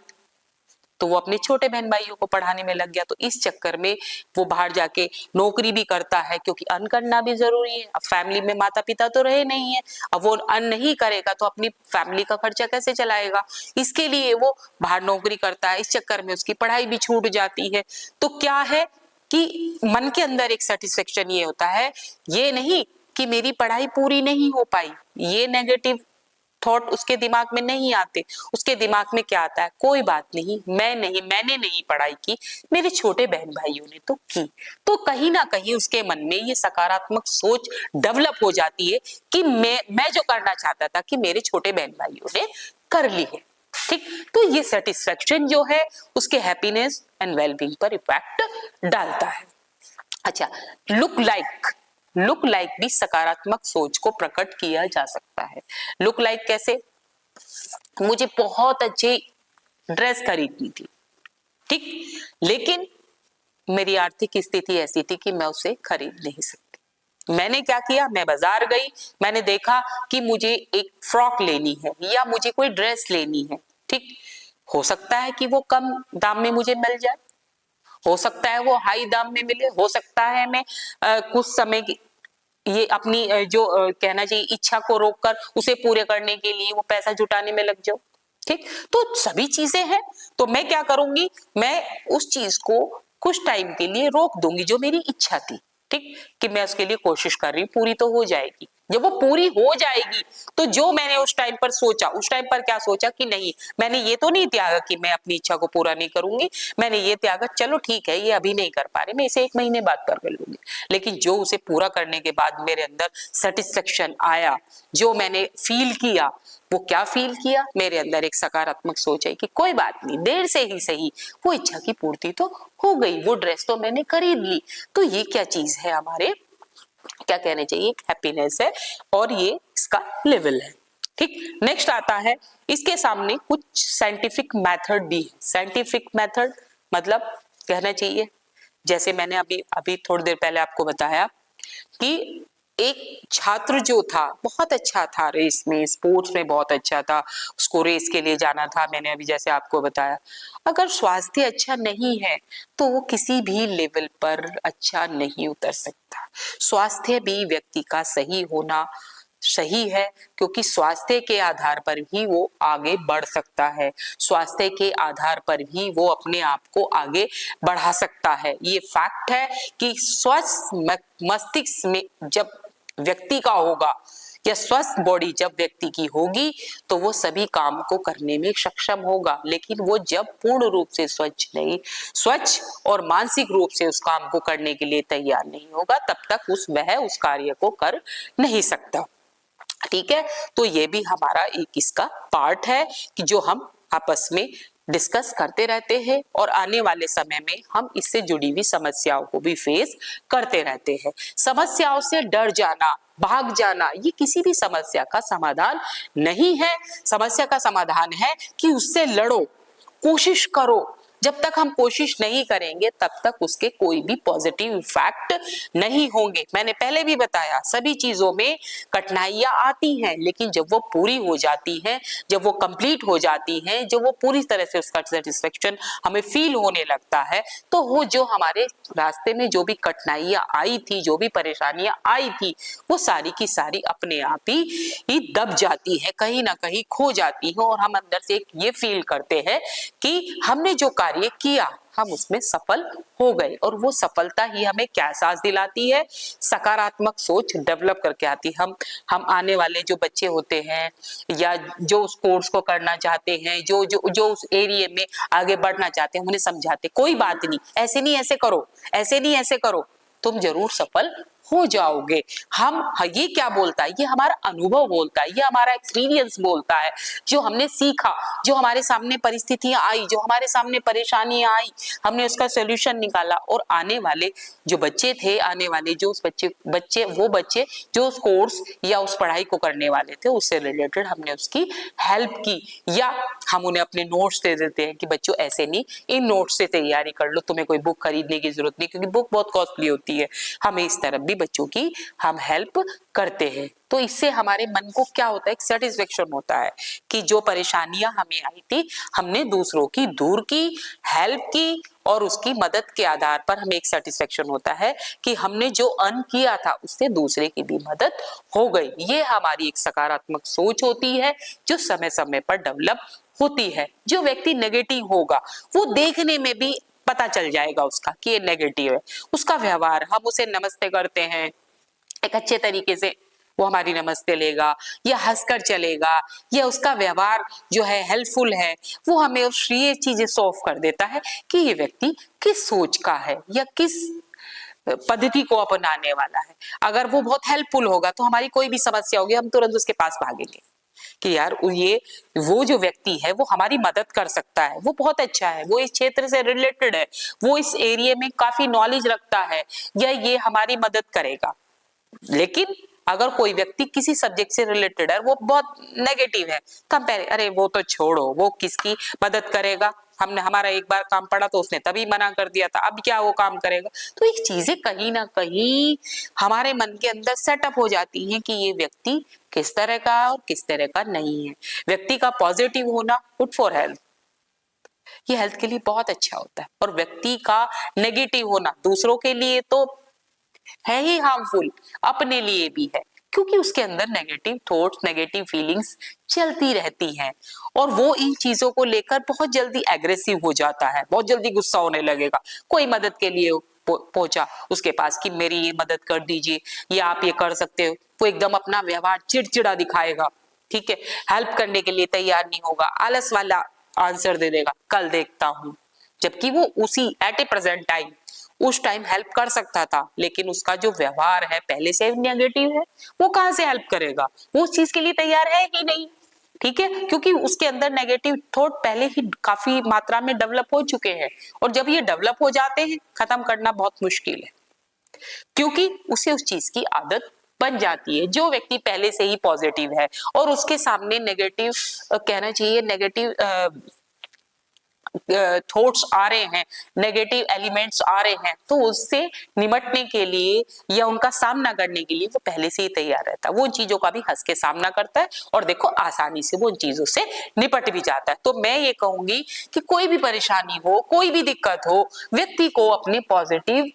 तो वो अपने छोटे बहन भाइयों को पढ़ाने में लग गया। तो इस चक्कर में वो बाहर जाके नौकरी भी करता है, क्योंकि अर्न करना भी जरूरी है। अब फैमिली में माता पिता तो रहे नहीं है, अब वो अर्न नहीं करेगा तो अपनी फैमिली का खर्चा कैसे चलाएगा, इसके लिए वो बाहर नौकरी करता है। इस चक्कर में उसकी पढ़ाई भी छूट जाती है। तो क्या है कि मन के अंदर एक सेटिस्फेक्शन ये होता है, ये नहीं कि मेरी पढ़ाई पूरी नहीं हो पाई, ये नेगेटिव थॉट उसके दिमाग में नहीं आते। उसके दिमाग में क्या आता है, कोई बात नहीं, मैंने नहीं पढ़ाई की, मेरे छोटे बहन भाइयों ने तो की। तो कहीं ना कहीं उसके मन में ये सकारात्मक सोच डेवलप हो जाती है कि मैं जो करना चाहता था कि मेरे छोटे बहन भाइयों ने कर ली है। ठीक, तो ये सेटिस्फेक्शन जो है उसके हैप्पीनेस एंड वेलबींग पर इफेक्ट डालता है। अच्छा, लुक लाइक भी सकारात्मक सोच को प्रकट किया जा सकता है। लुक लाइक कैसे, मुझे बहुत अच्छी ड्रेस खरीदनी थी, ठीक, लेकिन मेरी आर्थिक स्थिति ऐसी थी कि मैं उसे खरीद नहीं सकती। मैंने क्या किया, मैं बाजार गई, मैंने देखा कि मुझे एक फ्रॉक लेनी है या मुझे कोई ड्रेस लेनी है, ठीक, हो सकता है कि वो कम दाम में मुझे मिल जाए, हो सकता है वो हाई दाम में मिले, हो सकता है मैं कुछ समय की ये अपनी कहना चाहिए इच्छा को रोककर उसे पूरे करने के लिए वो पैसा जुटाने में लग जाऊं। ठीक, तो सभी चीजें हैं, तो मैं क्या करूंगी, मैं उस चीज को कुछ टाइम के लिए रोक दूंगी जो मेरी इच्छा थी, ठीक, कि मैं उसके लिए कोशिश कर रही हूँ, पूरी तो हो जाएगी। जब वो पूरी हो जाएगी तो जो मैंने उस टाइम पर सोचा, उस टाइम पर क्या सोचा कि नहीं, मैंने ये तो नहीं त्यागा कि मैं अपनी इच्छा को पूरा नहीं करूंगी, मैंने ये त्यागा चलो ठीक है ये अभी नहीं कर पा रहे, मैं इसे 1 महीने बाद कर लूंगी। लेकिन जो उसे पूरा करने के बाद मेरे अंदर सेटिस्फेक्शन आया, जो मैंने फील किया, वो क्या फील किया, मेरे अंदर एक सकारात्मक सोच है कि कोई बात नहीं, देर से ही सही वो इच्छा की पूर्ति तो हो गई, वो ड्रेस तो मैंने खरीद ली। तो ये क्या चीज है, हमारे क्या कहने चाहिए, हैप्पीनेस है, और ये इसका लेवल है। ठीक, नेक्स्ट आता है, इसके सामने कुछ साइंटिफिक मेथड भी है। साइंटिफिक मेथड मतलब कहना चाहिए, जैसे मैंने अभी थोड़ी देर पहले आपको बताया कि एक छात्र जो था बहुत अच्छा था, रेस में स्पोर्ट्स में बहुत अच्छा था, उसको रेस के लिए जाना था, मैंने अभी जैसे आपको बताया, अगर स्वास्थ्य अच्छा नहीं है तो वो किसी भी लेवल पर अच्छा नहीं उतर सकता। स्वास्थ्य भी व्यक्ति का सही होना सही है, क्योंकि स्वास्थ्य के आधार पर ही वो आगे बढ़ सकता है, स्वास्थ्य के आधार पर ही वो अपने आप को आगे बढ़ा सकता है। ये फैक्ट है कि स्वस्थ मस्तिष्क में जब व्यक्ति का होगा या स्वस्थ बॉडी जब व्यक्ति की होगी तो वो सभी काम को करने में सक्षम होगा। लेकिन वो जब पूर्ण रूप से स्वच्छ और मानसिक रूप से उस काम को करने के लिए तैयार नहीं होगा, तब तक वह उस कार्य को कर नहीं सकता। ठीक है, तो ये भी हमारा एक इसका पार्ट है कि जो हम आपस में डिस्कस करते रहते हैं, और आने वाले समय में हम इससे जुड़ी हुई समस्याओं को भी फेस करते रहते हैं। समस्याओं से डर जाना, भाग जाना, ये किसी भी समस्या का समाधान नहीं है। समस्या का समाधान है कि उससे लड़ो, कोशिश करो। जब तक हम कोशिश नहीं करेंगे तब तक उसके कोई भी पॉजिटिव इफेक्ट नहीं होंगे। मैंने पहले भी बताया, सभी चीजों में कठिनाइयां आती हैं, लेकिन जब वो पूरी हो जाती हैं, जब वो कंप्लीट हो जाती हैं, जब वो पूरी तरह से उसका सेटिस्फेक्शन हमें फील होने लगता है, तो वो जो हमारे रास्ते में जो भी कठिनाइयां आई थी, जो भी परेशानियां आई थी, वो सारी की सारी अपने आप ही दब जाती है, कहीं ना कहीं खो जाती है, और हम अंदर से ये फील करते हैं कि हमने जो कार्य किया हम उसमें सफल हो गए। और वो सफलता ही हमें क्या एहसास दिलाती है, सकारात्मक सोच डेवलप करके आती है। हम आने वाले जो बच्चे होते हैं या जो उस कोर्स को करना चाहते हैं, जो उस एरिया में आगे बढ़ना चाहते हैं, उन्हें समझाते कोई बात नहीं, ऐसे नहीं ऐसे करो, ऐसे नहीं ऐसे करो, तुम जरूर सफल हो जाओगे। ये क्या बोलता है, ये हमारा अनुभव बोलता है, ये हमारा एक्सपीरियंस बोलता है, जो हमने सीखा, जो हमारे सामने परिस्थितियां आई, जो हमारे सामने परेशानियां आई, हमने उसका सोल्यूशन निकाला, और आने वाले जो बच्चे थे, आने वाले जो उस वो बच्चे जो उस कोर्स या उस पढ़ाई को करने वाले थे, उससे रिलेटेड हमने उसकी हेल्प की, या हम उन्हें अपने नोट्स दे देते हैं कि बच्चों ऐसे नहीं, इन नोट्स से तैयारी कर लो, तुम्हें कोई बुक खरीदने की जरूरत नहीं, क्योंकि बुक बहुत कॉस्टली होती है, हमें इस तरफ भी बच्चों की हम हेल्प करते हैं। तो इससे हमारे मन को क्या होता है, एक सेटिस्फेक्शन होता है कि जो परेशानियां हमें आई थी हमने दूसरों की दूर की, हेल्प की, और उसकी मदद के आधार पर हमें एक सेटिस्फेक्शन होता है कि हमने जो अर्न किया था उससे दूसरे की भी मदद हो गई। ये हमारी एक सकारात्मक सोच होती है जो समय समय पर डेवलप होती है। जो व्यक्ति नेगेटिव होगा वो देखने में भी पता चल जाएगा उसका कि ये नेगेटिव है। उसका व्यवहार, हम उसे नमस्ते करते हैं एक अच्छे तरीके से, वो हमारी नमस्ते लेगा या हंसकर चलेगा, या उसका व्यवहार जो है हेल्पफुल है, वो हमें ये चीजें सॉल्व कर देता है कि ये व्यक्ति किस सोच का है या किस पद्धति को अपनाने वाला है। अगर वो बहुत हेल्पफुल होगा तो हमारी कोई भी समस्या होगी हम तुरंत उसके पास भागेंगे कि यार ये वो जो व्यक्ति है वो हमारी मदद कर सकता है, वो बहुत अच्छा है, वो इस क्षेत्र से रिलेटेड है, वो इस एरिया में काफी नॉलेज रखता है, या ये हमारी मदद करेगा। लेकिन अगर कोई व्यक्ति किसी सब्जेक्ट से रिलेटेड है, वो बहुत नेगेटिव है, तो हम पहले अरे वो तो छोड़ो, वो किसकी मदद करेगा, हमने हमारा एक बार काम पड़ा तो उसने तभी मना कर दिया था, अब क्या वो काम करेगा। तो ये चीजें कहीं ना कहीं हमारे मन के अंदर सेटअप हो जाती हैं कि ये व्यक्ति किस तरह का और किस तरह का नहीं है। व्यक्ति का पॉजिटिव होना गुड फॉर हेल्थ, ये हेल्थ के लिए बहुत अच्छा होता है, और व्यक्ति का नेगेटिव होना दूसरों के लिए तो है ही हार्मफुल, अपने लिए भी है, क्योंकि उसके अंदर नेगेटिव थॉट्स, नेगेटिव फीलिंग्स चलती रहती हैं, और वो इन चीजों को लेकर बहुत जल्दी एग्रेसिव हो जाता है, बहुत जल्दी गुस्सा होने लगेगा। कोई मदद के लिए पहुंचा उसके पास कि मेरी ये मदद कर दीजिए या आप ये कर सकते हो, वो एकदम अपना व्यवहार चिड़चिड़ा दिखाएगा, ठीक है, हेल्प करने के लिए तैयार नहीं होगा, आलस वाला आंसर दे देगा, कल देखता हूं। जबकि वो उसी एट ए प्रेजेंट टाइम उस टाइम हेल्प कर सकता था, लेकिन उसका जो व्यवहार है पहले से नेगेटिव है, वो कहां से हेल्प करेगा, वो उस चीज के लिए तैयार है ही नहीं, ठीक है, क्योंकि उसके अंदर नेगेटिव थॉट पहले ही काफी मात्रा में डेवलप हो चुके हैं, और जब ये डेवलप हो जाते हैं खत्म करना बहुत मुश्किल है, क्योंकि उसे उस चीज की आदत बन जाती है। जो व्यक्ति पहले से ही पॉजिटिव है और उसके सामने नेगेटिव कहना चाहिए नेगेटिव थॉट्स आ रहे हैं, नेगेटिव एलिमेंट्स आ रहे हैं, तो उससे निपटने के लिए या उनका सामना करने के लिए वो पहले से ही तैयार रहता है, वो उन चीजों का भी हंस के सामना करता है, और देखो आसानी से वो उन चीजों से निपट भी जाता है। तो मैं ये कहूंगी कि कोई भी परेशानी हो, कोई भी दिक्कत हो, व्यक्ति को अपने पॉजिटिव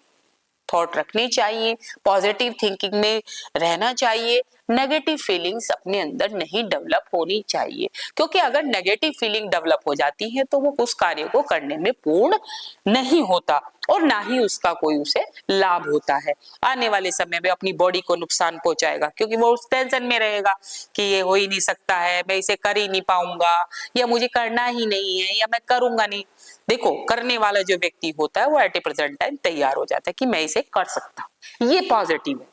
थॉट रखनी चाहिए, पॉजिटिव थिंकिंग में रहना चाहिए, नेगेटिव फीलिंग्स अपने अंदर नहीं डेवलप होनी चाहिए, क्योंकि अगर नेगेटिव फीलिंग डेवलप हो जाती है तो वो उस कार्य को करने में पूर्ण नहीं होता, और ना ही उसका कोई उसे लाभ होता है। आने वाले समय में अपनी बॉडी को नुकसान पहुंचाएगा, क्योंकि वो उस टेंशन में रहेगा कि ये हो ही नहीं सकता है, मैं इसे कर ही नहीं पाऊंगा, या मुझे करना ही नहीं है, या मैं करूंगा नहीं। देखो करने वाला जो व्यक्ति होता है वो एट ए प्रेजेंट टाइम तैयार हो जाता है कि मैं इसे कर सकता हूं, ये पॉजिटिव है।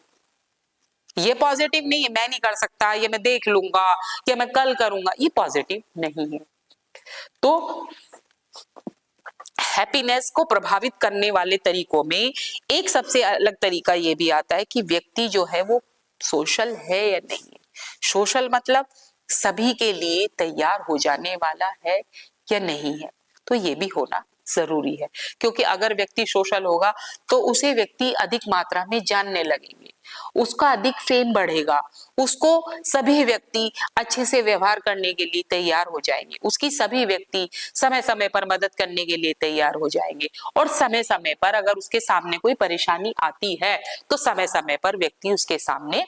ये पॉजिटिव नहीं है मैं नहीं कर सकता, ये मैं देख लूंगा, या मैं कल करूंगा, ये पॉजिटिव नहीं है। तो हैप्पीनेस को प्रभावित करने वाले तरीकों में एक सबसे अलग तरीका ये भी आता है कि व्यक्ति जो है वो सोशल है या नहीं है। सोशल मतलब सभी के लिए तैयार हो जाने वाला है या नहीं है, तो ये भी होना जरूरी है, क्योंकि अगर व्यक्ति सोशल होगा तो उसे व्यक्ति अधिक मात्रा में जानने लगेंगे, उसका अधिक फेम बढ़ेगा, उसको सभी व्यक्ति अच्छे से व्यवहार करने के लिए तैयार हो जाएंगे, उसकी सभी व्यक्ति समय समय पर मदद करने के लिए तैयार हो जाएंगे, और समय समय पर अगर उसके सामने कोई परेशानी आती है तो समय समय पर व्यक्ति उसके सामने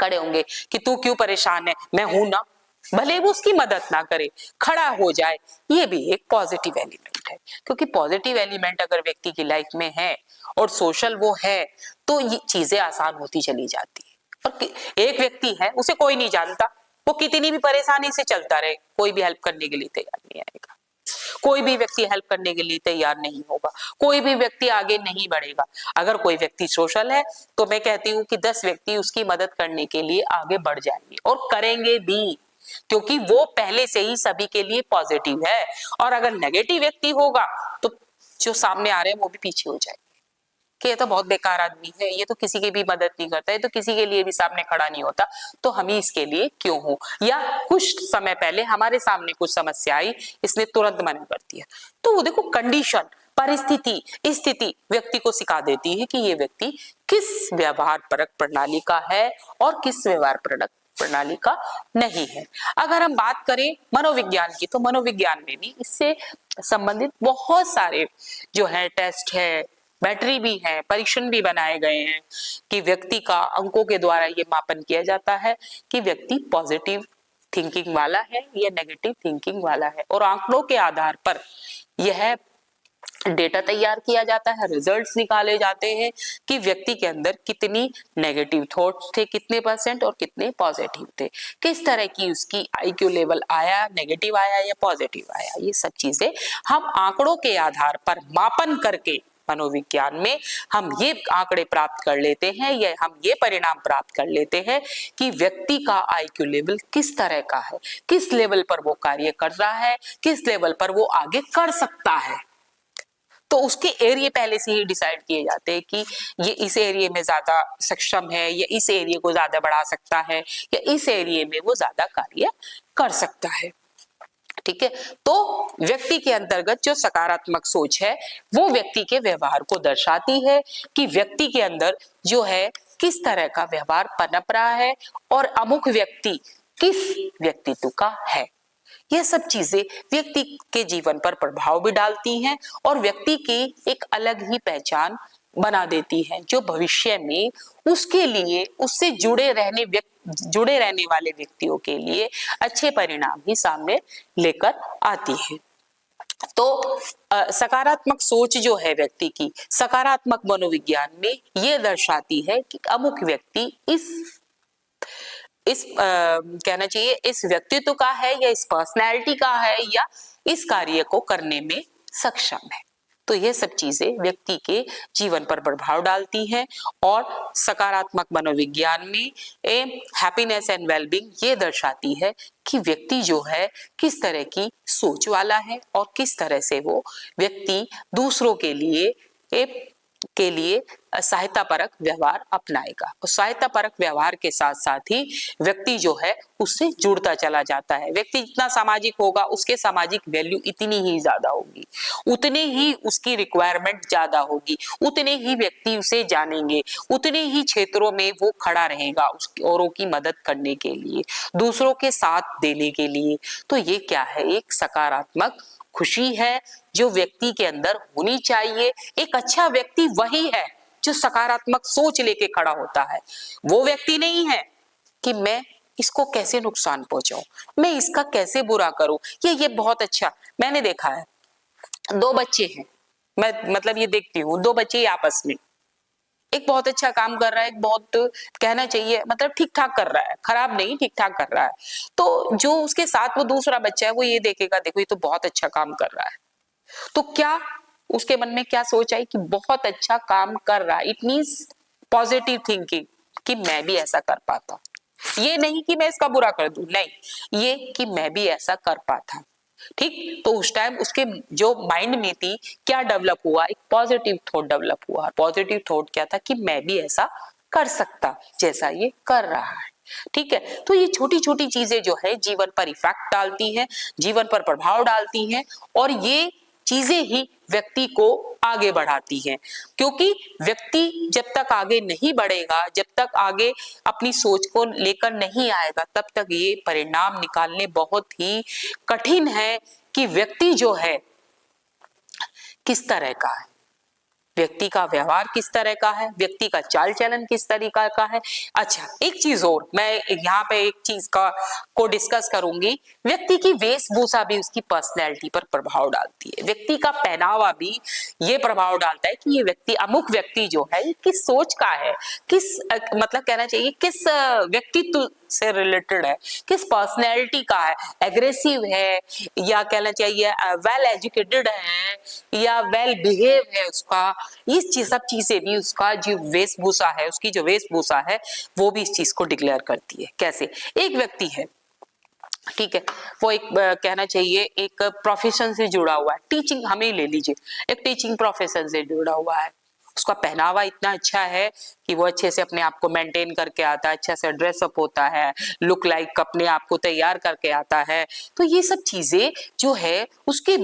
खड़े होंगे कि तू क्यों परेशान है, मैं हूं ना, भले वो उसकी मदद ना करे, खड़ा हो जाए। ये भी एक पॉजिटिव एलिमेंट है, क्योंकि पॉजिटिव एलिमेंट अगर व्यक्ति की लाइफ में है और सोशल वो है तो ये चीजें आसान होती चली जाती है। और एक व्यक्ति है उसे कोई नहीं जानता, वो कितनी भी परेशानी से चलता रहे, कोई भी हेल्प करने के लिए तैयार नहीं आएगा, कोई भी व्यक्ति हेल्प करने के लिए तैयार नहीं होगा, कोई भी व्यक्ति आगे नहीं बढ़ेगा। अगर कोई व्यक्ति सोशल है तो मैं कहती हूँ कि 10 व्यक्ति उसकी मदद करने के लिए आगे बढ़ जाएंगे और करेंगे भी, क्योंकि वो पहले से ही सभी के लिए पॉजिटिव है। और अगर नेगेटिव व्यक्ति होगा तो जो सामने आ रहे हैं वो भी पीछे हो जाएंगे कि ये तो बहुत बेकार आदमी है, ये तो किसी की भी मदद नहीं करता, ये तो किसी के लिए भी सामने खड़ा नहीं होता, तो हम ही इसके लिए क्यों हो। या कुछ समय पहले हमारे सामने कुछ समस्या आई, इसने तुरंत मना कर दिया, तो वो देखो कंडीशन परिस्थिति, स्थिति व्यक्ति को सिखा देती है कि ये व्यक्ति किस व्यवहार परक प्रणाली का है और किस व्यवहार परक प्रणाली का नहीं है। अगर हम बात करें मनोविज्ञान की, तो मनोविज्ञान में भी इससे संबंधित बहुत सारे जो है टेस्ट है, बैटरी भी है, परीक्षण भी बनाए गए हैं कि व्यक्ति का अंकों के द्वारा ये मापन किया जाता है कि व्यक्ति पॉजिटिव थिंकिंग वाला है या नेगेटिव थिंकिंग वाला है, और आंकड़ों के आधार पर यह डेटा तैयार किया जाता है, रिजल्ट्स निकाले जाते हैं कि व्यक्ति के अंदर कितनी नेगेटिव थॉट्स थे, कितने परसेंट, और कितने पॉजिटिव थे, किस तरह की उसकी आईक्यू लेवल आया, नेगेटिव आया या पॉजिटिव आया। ये सब चीजें हम आंकड़ों के आधार पर मापन करके मनोविज्ञान में हम ये आंकड़े प्राप्त कर लेते हैं, या हम ये परिणाम प्राप्त कर लेते हैं कि व्यक्ति का आईक्यू लेवल किस तरह का है, किस लेवल पर वो कार्य कर रहा है, किस लेवल पर वो आगे कर सकता है। तो उसके एरिया पहले से ही डिसाइड किए जाते हैं कि ये इस एरिया में ज्यादा सक्षम है, या इस एरिया को ज्यादा बढ़ा सकता है, या इस एरिया में वो ज्यादा कार्य कर सकता है। ठीक है, तो व्यक्ति के अंतर्गत जो सकारात्मक सोच है वो व्यक्ति के व्यवहार को दर्शाती है कि व्यक्ति के अंदर जो है किस तरह का व्यवहार पनप रहा है और अमुक व्यक्ति किस व्यक्तित्व का है। ये सब चीजें व्यक्ति के जीवन पर प्रभाव भी डालती हैं और व्यक्ति की एक अलग ही पहचान बना देती है, जो भविष्य में उसके लिए, उससे जुड़े रहने वाले व्यक्तियों के लिए अच्छे परिणाम ही सामने लेकर आती है। तो सकारात्मक सोच जो है व्यक्ति की, सकारात्मक मनोविज्ञान में ये दर्शाती है कि अमुक व्यक्ति इस कहना चाहिए इस व्यक्तित्व का है, या इस पर्सनैलिटी का है, या इस कार्य को करने में सक्षम है। तो ये सब चीजें व्यक्ति के जीवन पर प्रभाव डालती हैं, और सकारात्मक मनोविज्ञान में हैप्पीनेस एंड वेलबींग ये दर्शाती है कि व्यक्ति जो है किस तरह की सोच वाला है और किस तरह से वो व्यक्ति दूसरों के लिए सहायता परक व्यवहार अपनाएगा। और सहायता परक व्यवहार के साथ साथ ही व्यक्ति जो है उससे जुड़ता चला जाता है। व्यक्ति जितना सामाजिक होगा उसके सामाजिक वैल्यू इतनी ही ज्यादा होगी, उतने ही उसकी रिक्वायरमेंट ज्यादा होगी, उतने ही व्यक्ति उसे जानेंगे, उतने ही क्षेत्रों में वो खड़ा रहेगा औरों की मदद करने के लिए, दूसरों के साथ देने के लिए। तो ये क्या है, एक सकारात्मक खुशी है जो व्यक्ति के अंदर होनी चाहिए। एक अच्छा व्यक्ति वही है जो सकारात्मक सोच लेके खड़ा होता है। वो व्यक्ति नहीं है कि मैं इसको कैसे नुकसान पहुंचाऊं, मैं इसका कैसे बुरा करूं। ये बहुत अच्छा मैंने देखा है, दो बच्चे हैं, मैं मतलब ये देखती हूँ, दो बच्चे आपस में, एक बहुत अच्छा काम कर रहा है, एक बहुत कहना चाहिए मतलब ठीक ठाक कर रहा है, खराब नहीं ठीक ठाक कर रहा है। तो जो उसके साथ वो दूसरा बच्चा है वो ये देखेगा, देखो ये तो बहुत अच्छा काम कर रहा है, तो क्या उसके मन में क्या सोच आई कि बहुत अच्छा काम कर रहा है, इट मींस पॉजिटिव थिंकिंग कि मैं भी ऐसा कर पाता, ये नहीं कि मैं इसका बुरा कर दूं, नहीं, ये कि मैं भी ऐसा कर पाता। ठीक, तो उस टाइम उसके जो माइंड में थी क्या डेवलप हुआ, एक पॉजिटिव थॉट डेवलप हुआ। पॉजिटिव थॉट क्या था कि मैं भी ऐसा कर सकता जैसा ये कर रहा है। ठीक है, तो ये छोटी छोटी चीजें जो है जीवन पर इफेक्ट डालती हैं, जीवन पर प्रभाव डालती हैं, और ये चीजें ही व्यक्ति को आगे बढ़ाती हैं। क्योंकि व्यक्ति जब तक आगे नहीं बढ़ेगा, जब तक आगे अपनी सोच को लेकर नहीं आएगा, तब तक ये परिणाम निकालने बहुत ही कठिन है कि व्यक्ति जो है किस तरह का है, व्यक्ति का व्यवहार किस तरह का है, व्यक्ति का चाल चलन किस तरीका का है। अच्छा, एक चीज और मैं यहाँ पे एक चीज को डिस्कस करूंगी, व्यक्ति की वेशभूषा भी उसकी पर्सनैलिटी पर प्रभाव डालती है। व्यक्ति का पहनावा भी ये प्रभाव डालता है कि ये व्यक्ति, अमुक व्यक्ति जो है ये किस सोच का है, किस मतलब कहना चाहिए किस व्यक्तित्व से रिलेटेड है, किस पर्सनैलिटी का है, एग्रेसिव है या कहना चाहिए वेल एजुकेटेड है या वेल बिहेव है उसका, इस सब चीजें भी उसका जो वेशभूषा है, उसकी जो वेशभूषा है वो भी इस चीज को डिक्लेयर करती है। कैसे, एक व्यक्ति है, ठीक है, वो एक कहना चाहिए एक प्रोफेशन से जुड़ा हुआ है, टीचिंग हमें ले लीजिए, एक टीचिंग प्रोफेशन से जुड़ा हुआ है, उसका पहनावा इतना अच्छा है कि वो अच्छे से अपने आप को मेंटेन करके आता है, अच्छा से ड्रेसअप होता है, लुक लाइक अपने आप को तैयार करके आता है। तो ये सब चीजें जो है उसके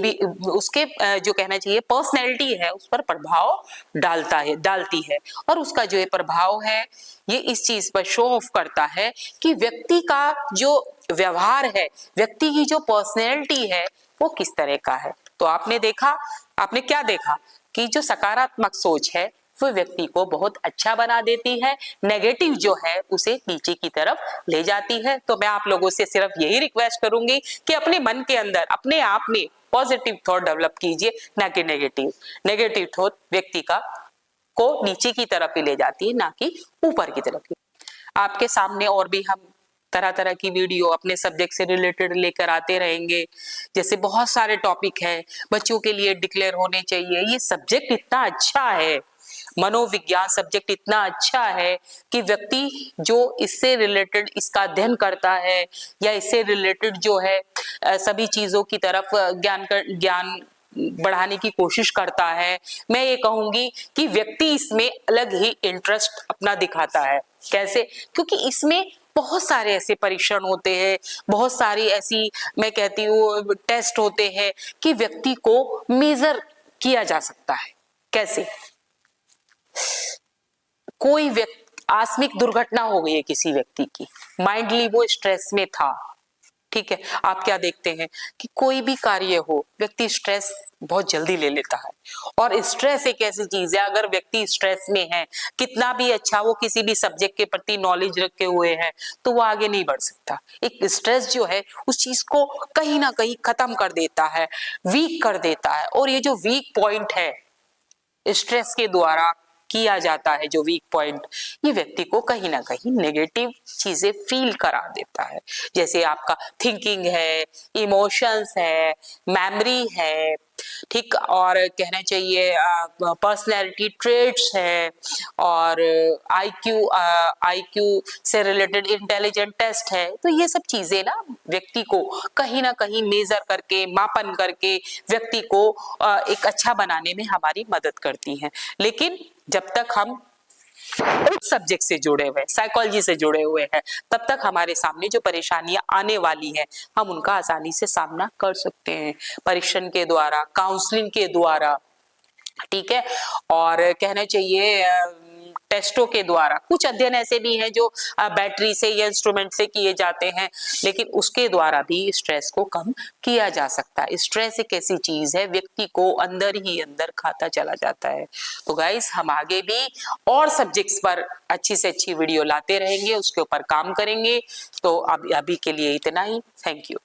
जो कहना चाहिए पर्सनैलिटी है उस पर प्रभाव डालती है। और उसका जो ये प्रभाव है ये इस चीज पर शो ऑफ करता है कि व्यक्ति का जो व्यवहार है, व्यक्ति की जो पर्सनैलिटी है वो किस तरह का है। तो आपने क्या देखा कि जो सकारात्मक सोच है वो व्यक्ति को बहुत अच्छा बना देती है, नेगेटिव जो है उसे नीचे की तरफ ले जाती है। तो मैं आप लोगों से सिर्फ यही रिक्वेस्ट करूंगी कि अपने मन के अंदर अपने आप में पॉजिटिव थॉट डेवलप कीजिए, ना कि नेगेटिव थॉट व्यक्ति को नीचे की तरफ ही ले जाती है, ना कि ऊपर की तरफ। आपके सामने और भी हम तरह तरह की वीडियो अपने सब्जेक्ट से रिलेटेड लेकर आते रहेंगे। जैसे बहुत सारे टॉपिक हैं बच्चों के लिए डिक्लेयर होने चाहिए। ये सब्जेक्ट इतना अच्छा है, मनोविज्ञान सब्जेक्ट इतना अच्छा है कि व्यक्ति जो इससे रिलेटेड इसका अध्ययन करता है या इससे रिलेटेड जो है सभी चीजों की तरफ ज्ञान बढ़ाने की कोशिश करता है। मैं ये कहूंगी कि व्यक्ति इसमें अलग ही इंटरेस्ट अपना दिखाता है। कैसे? क्योंकि इसमें बहुत सारे ऐसे परीक्षण होते हैं, बहुत सारी ऐसी मैं कहती हूँ टेस्ट होते हैं कि व्यक्ति को मेजर किया जा सकता है। कैसे? कोई व्यक्ति आकस्मिक दुर्घटना हो गई है किसी व्यक्ति की, माइंडली वो स्ट्रेस में था, ठीक है। आप क्या देखते हैं कि कोई भी कार्य हो व्यक्ति स्ट्रेस बहुत जल्दी ले लेता है। और स्ट्रेस एक ऐसी चीज है, अगर व्यक्ति स्ट्रेस में है, कितना भी अच्छा वो किसी भी सब्जेक्ट के प्रति नॉलेज रखे हुए है, तो वो आगे नहीं बढ़ सकता। एक स्ट्रेस जो है उस चीज को कहीं ना कहीं खत्म कर देता है, वीक कर देता है। और ये जो वीक पॉइंट है स्ट्रेस के द्वारा किया जाता है, जो वीक पॉइंट, ये व्यक्ति को कहीं ना कहीं नेगेटिव चीजें फील करा देता है। जैसे आपका थिंकिंग है, इमोशंस है, मेमोरी है, ठीक, और कहना चाहिए पर्सनैलिटी ट्रेट्स है, और आईक्यू से रिलेटेड इंटेलिजेंट टेस्ट है। तो ये सब चीजें ना व्यक्ति को कहीं ना कहीं मेजर करके, मापन करके व्यक्ति को एक अच्छा बनाने में हमारी मदद करती हैं। लेकिन जब तक हम उस सब्जेक्ट से जुड़े हुए, साइकोलॉजी से जुड़े हुए हैं, तब तक हमारे सामने जो परेशानियां आने वाली हैं हम उनका आसानी से सामना कर सकते हैं, परीक्षण के द्वारा, काउंसलिंग के द्वारा, ठीक है। और कहना चाहिए टेस्टों के द्वारा। कुछ अध्ययन ऐसे भी हैं जो बैटरी से या इंस्ट्रूमेंट से किए जाते हैं, लेकिन उसके द्वारा भी स्ट्रेस को कम किया जा सकता है। स्ट्रेस एक ऐसी चीज है व्यक्ति को अंदर ही अंदर खाता चला जाता है। तो गाइस, हम आगे भी और सब्जेक्ट्स पर अच्छी से अच्छी वीडियो लाते रहेंगे, उसके ऊपर काम करेंगे। तो अभी के लिए इतना ही। Thank you.